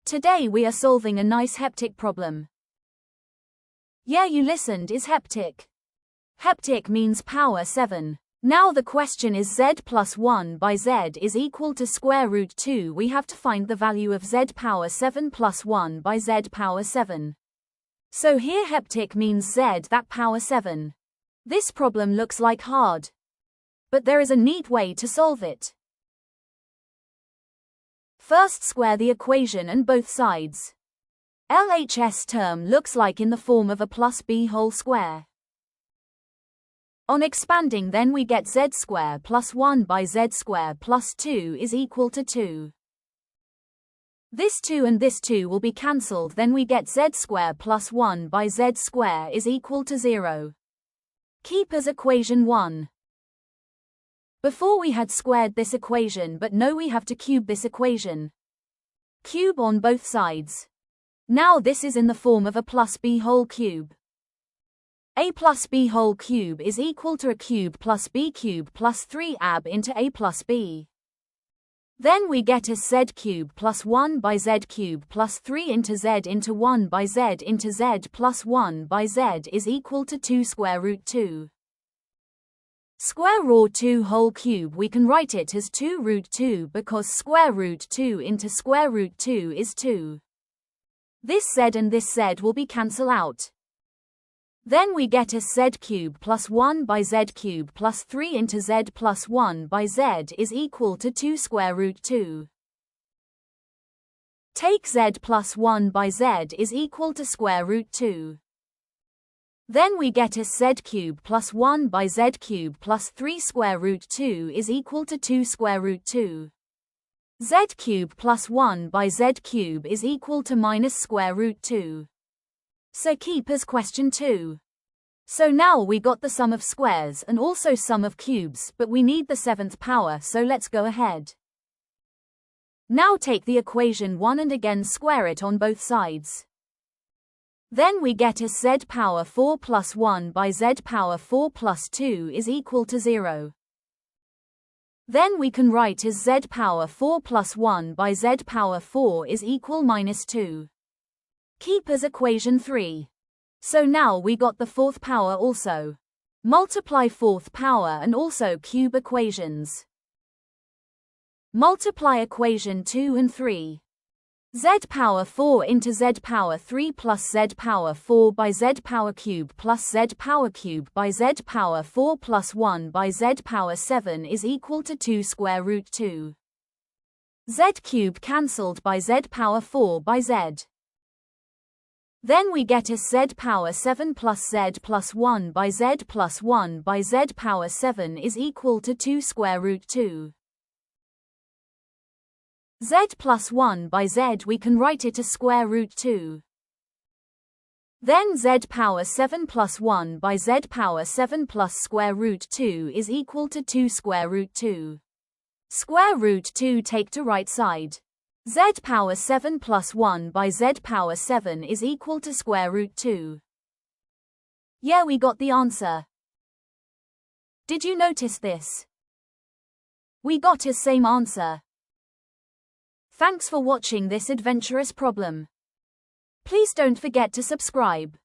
Today we are solving a nice heptic problem. Yeah, you listened, is heptic. Heptic means power 7. Now the question is z plus 1 by z is equal to square root 2. We have to find the value of z power 7 plus 1 by z power 7. So here heptic means z that power 7. This problem looks like hard, but there is a neat way to solve it. First, square the equation and both sides. LHS term looks like in the form of a plus b whole square. On expanding, then we get z square plus 1 by z square plus 2 is equal to 2. This 2 and this 2 will be cancelled, then we get z square plus 1 by z square is equal to 0. Keep as equation 1. Before we had squared this equation, but now we have to cube this equation. Cube on both sides. Now this is in the form of a plus b whole cube. A plus b whole cube is equal to a cube plus b cube plus 3ab into a plus b. Then we get as z cube plus 1 by z cube plus 3 into z into 1 by z into z plus 1 by z is equal to 2 square root 2. Square root 2 whole cube, we can write it as 2 root 2 because square root 2 into square root 2 is 2. This z and this z will be cancel out. Then we get as z cube plus 1 by z cube plus 3 into z plus 1 by z is equal to 2 square root 2. Take z plus 1 by z is equal to square root 2. Then we get as z cube plus 1 by z cube plus 3 square root 2 is equal to 2 square root 2. Z cube plus 1 by z cube is equal to minus square root 2. So keep as question 2. So now we got the sum of squares and also sum of cubes, but we need the 7th power, so let's go ahead. Now take the equation 1 and again square it on both sides. Then we get as z power 4 plus 1 by z power 4 plus 2 is equal to 0. Then we can write as z power 4 plus 1 by z power 4 is equal minus 2. Keep as equation 3. So now we got the 4th power also. Multiply 4th power and also cube equations. Multiply equation 2 and 3. Z power 4 into z power 3 plus z power 4 by z power cube plus z power cube by z power 4 plus 1 by z power 7 is equal to 2 square root 2. Z cube cancelled by z power 4 by z. Then we get as z power 7 plus z plus 1 by z plus 1 by z power 7 is equal to 2 square root 2. Z plus 1 by z we can write it as square root 2. Then z power 7 plus 1 by z power 7 plus square root 2 is equal to 2 square root 2. Square root 2 take to right side. Z power 7 plus 1 by z power 7 is equal to square root 2. Yeah, we got the answer. Did you notice this? We got his same answer. Thanks for watching this adventurous problem. Please don't forget to subscribe.